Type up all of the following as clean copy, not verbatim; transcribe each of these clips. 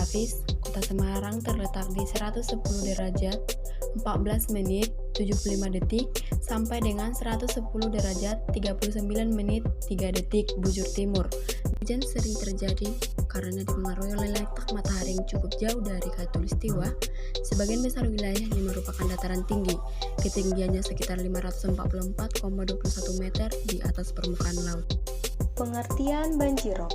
geografis, Kota Semarang terletak di 110 derajat 14 menit 75 detik sampai dengan 110 derajat 39 menit 3 detik bujur timur. Hujan sering terjadi karena dipengaruhi oleh letak matahari yang cukup jauh dari khatulistiwa. Sebagian besar wilayahnya merupakan dataran tinggi, ketinggiannya sekitar 544,21 meter di atas permukaan laut. Pengertian banjirop.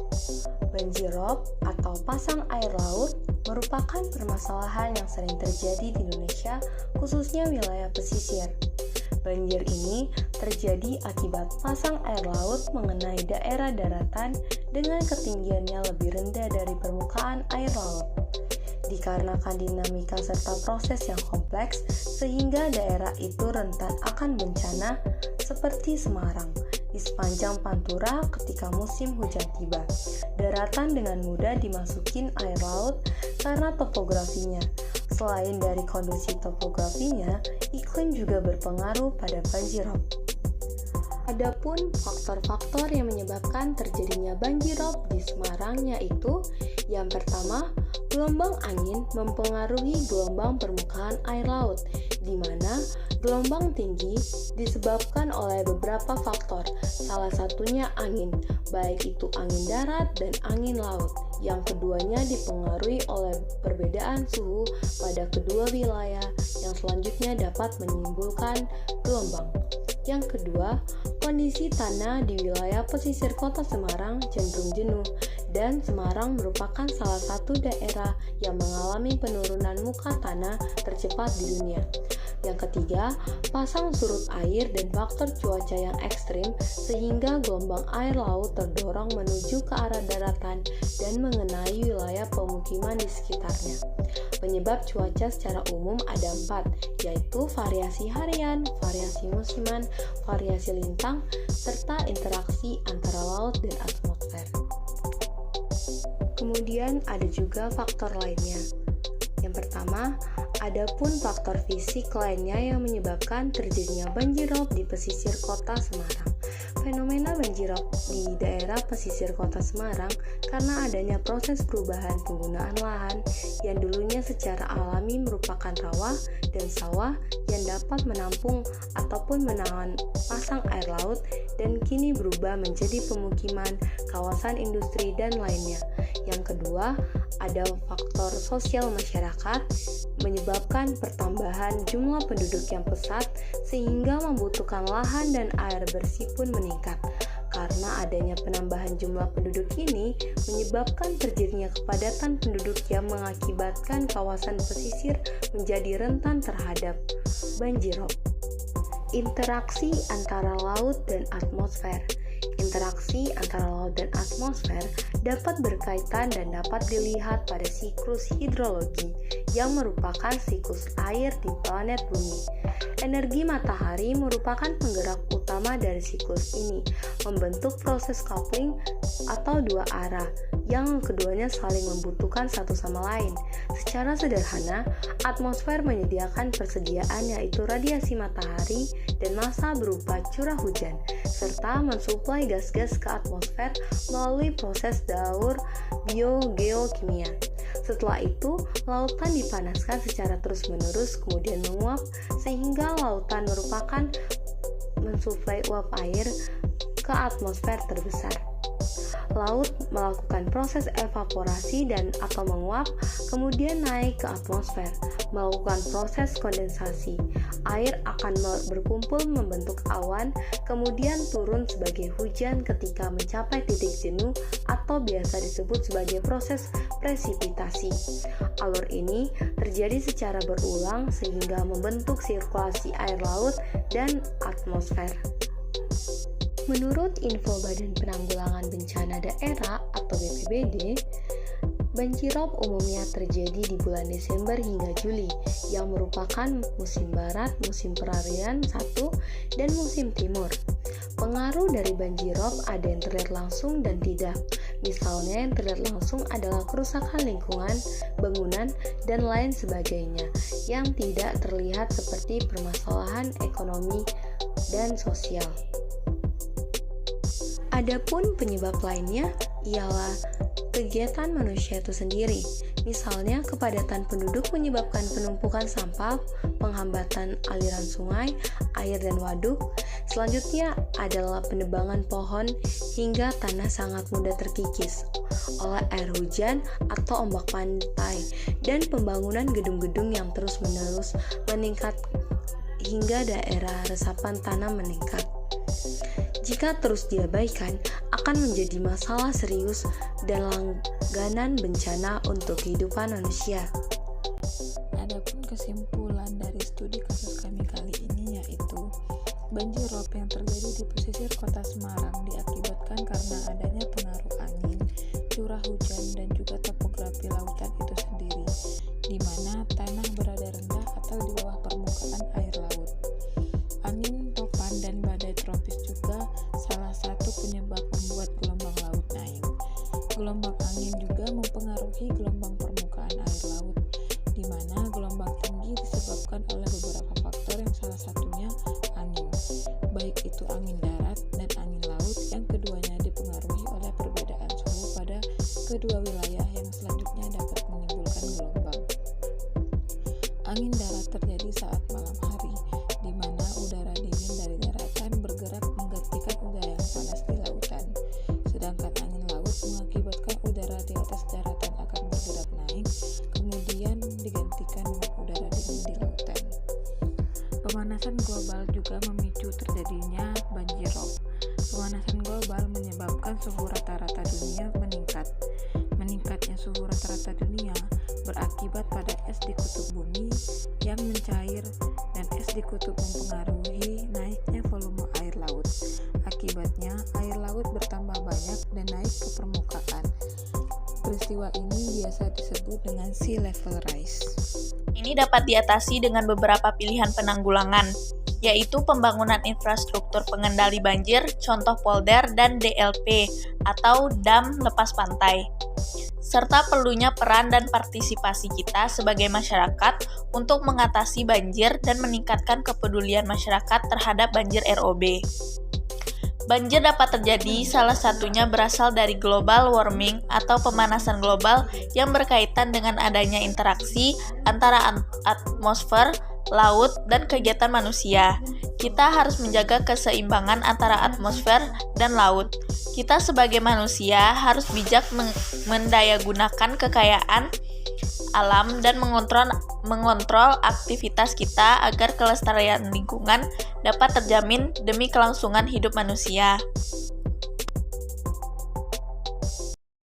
Banjirop atau pasang air laut merupakan permasalahan yang sering terjadi di Indonesia, khususnya wilayah pesisir. Banjir ini terjadi akibat pasang air laut mengenai daerah daratan dengan ketinggiannya lebih rendah dari permukaan air laut. Dikarenakan dinamika serta proses yang kompleks, sehingga daerah itu rentan akan bencana seperti Semarang. Di sepanjang Pantura ketika musim hujan tiba, daratan dengan mudah dimasukin air laut karena topografinya. Selain dari kondisi topografinya, iklim juga berpengaruh pada banjirop. Adapun faktor-faktor yang menyebabkan terjadinya banjirop di Semarang yaitu yang pertama, gelombang angin mempengaruhi gelombang permukaan air laut, di mana gelombang tinggi disebabkan oleh beberapa faktor, salah satunya angin, baik itu angin darat dan angin laut. Yang keduanya dipengaruhi oleh perbedaan suhu pada kedua wilayah yang selanjutnya dapat menimbulkan gelombang. Yang kedua, kondisi tanah di wilayah pesisir Kota Semarang cenderung jenuh, dan Semarang merupakan salah satu daerah yang mengalami penurunan muka tanah tercepat di dunia. Yang ketiga, pasang surut air dan faktor cuaca yang ekstrim sehingga gelombang air laut terdorong menuju ke arah daratan dan mengenai wilayah pemukiman di sekitarnya. Penyebab cuaca secara umum ada 4, yaitu variasi harian, variasi musiman, variasi lintang, serta interaksi antara laut dan atmosfer. Kemudian ada juga faktor lainnya. Yang pertama, adapun faktor fisik lainnya yang menyebabkan terjadinya banjirop di pesisir Kota Semarang. Fenomena banjirop di daerah pesisir Kota Semarang karena adanya proses perubahan penggunaan lahan yang dulunya secara alami merupakan rawa dan sawah yang dapat menampung ataupun menahan pasang air laut dan kini berubah menjadi pemukiman, kawasan industri, dan lainnya. Yang kedua, ada faktor sosial masyarakat menyebabkan pertambahan jumlah penduduk yang pesat sehingga membutuhkan lahan dan air bersih pun meningkat. Karena adanya penambahan jumlah penduduk ini menyebabkan terjadinya kepadatan penduduk yang mengakibatkan kawasan pesisir menjadi rentan terhadap banjirop. Interaksi antara laut dan atmosfer. Interaksi antara laut dan atmosfer dapat berkaitan dan dapat dilihat pada siklus hidrologi yang merupakan siklus air di planet bumi. Energi matahari merupakan penggerak utama dari siklus ini, membentuk proses coupling atau dua arah yang keduanya saling membutuhkan satu sama lain. Secara sederhana, atmosfer menyediakan persediaan yaitu radiasi matahari dan massa berupa curah hujan, serta mensuplai gas-gas ke atmosfer melalui proses daur biogeokimia. Setelah itu, lautan dipanaskan secara terus-menerus kemudian menguap sehingga lautan merupakan mensuplai uap air ke atmosfer terbesar. Laut melakukan proses evaporasi dan atau menguap, kemudian naik ke atmosfer, melakukan proses kondensasi. Air akan berkumpul membentuk awan, kemudian turun sebagai hujan ketika mencapai titik jenuh atau biasa disebut sebagai proses presipitasi. Alur ini terjadi secara berulang sehingga membentuk sirkulasi air laut dan atmosfer. Menurut info Badan Penanggulangan Bencana Daerah atau BPBD, banjirop umumnya terjadi di bulan Desember hingga Juli, yang merupakan musim barat, musim peralihan 1, dan musim timur. Pengaruh dari banjirop ada yang terlihat langsung dan tidak. Misalnya yang terlihat langsung adalah kerusakan lingkungan, bangunan, dan lain sebagainya, yang tidak terlihat seperti permasalahan ekonomi dan sosial. Adapun penyebab lainnya ialah kegiatan manusia itu sendiri. Misalnya, kepadatan penduduk menyebabkan penumpukan sampah, penghambatan aliran sungai, air, dan waduk. Selanjutnya adalah penebangan pohon hingga tanah sangat mudah terkikis oleh air hujan atau ombak pantai, dan pembangunan gedung-gedung yang terus-menerus meningkat hingga daerah resapan tanah meningkat. Jika terus diabaikan, akan menjadi masalah serius dan langganan bencana untuk kehidupan manusia. Adapun kesimpulan dari studi kasus kami kali ini yaitu banjir rob yang terjadi di pesisir kota Semarang diakibatkan karena adanya pengaruh angin, curah hujan, dan juga topografi lautan itu sendiri, di mana tanah berada rendah atau di bawah permukaan air laut. Angin, topan, dan badai tropis juga salah satu penyebab membuat gelombang laut naik. Gelombang angin juga mempengaruhi gelombang permukaan air laut, di mana gelombang tinggi disebabkan oleh beberapa faktor yang salah satunya angin, baik itu angin darat dan angin laut, yang keduanya dipengaruhi oleh perbedaan suhu pada kedua wilayah yang selanjutnya dapat menimbulkan gelombang. Angin darat terjadi saat malam hari, di mana udara dingin dari daratan bergerak menggantikan udara yang panas di lautan. Sedangkan angin laut mengakibatkan udara di atas daratan akan bergerak naik, kemudian digantikan dengan udara dingin di lautan. Pemanasan global juga memicu terjadinya banjir rob. Pemanasan global menyebabkan suhu rata-rata dunia meningkat. Meningkatnya suhu rata-rata dunia berakibat pada es di kutub bumi yang mencair, dan es di kutub mempengaruhi naiknya volume air laut. Akibatnya, air laut bertambah banyak dan naik ke permukaan. Peristiwa ini biasa disebut dengan sea level rise. Ini dapat diatasi dengan beberapa pilihan penanggulangan, yaitu pembangunan infrastruktur pengendali banjir, contoh polder dan DLP atau dam lepas pantai, serta perlunya peran dan partisipasi kita sebagai masyarakat untuk mengatasi banjir dan meningkatkan kepedulian masyarakat terhadap banjir ROB. Banjir dapat terjadi salah satunya berasal dari global warming atau pemanasan global yang berkaitan dengan adanya interaksi antara atmosfer, laut, dan kegiatan manusia. Kita harus menjaga keseimbangan antara atmosfer dan laut. Kita sebagai manusia harus bijak mendayagunakan kekayaan alam dan mengontrol aktivitas kita agar kelestarian lingkungan dapat terjamin demi kelangsungan hidup manusia.